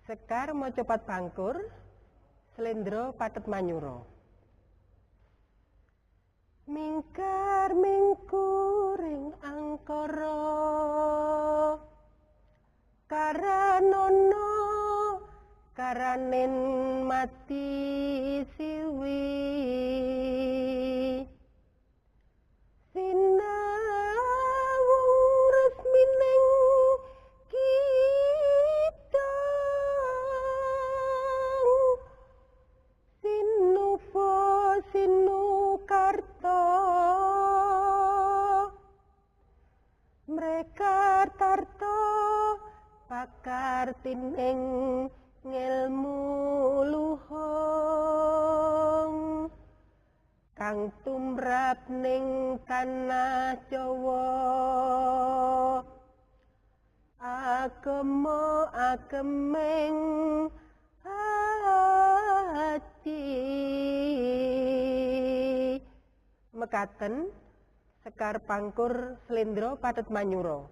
Sekar maca Pat Pangkur, Slendra Pathet Manyura. Mingkar mingkuring angkara, karanana karanen mati siwi. Sinawung resmining kita, sinupa sinukarta, mereka tarta pakar tining ngelmu luhung, kang tumrap ning tanah Jawa. Agama agemeng ati. Mekaten Sekar Pangkur Slendra Pathet Manyura.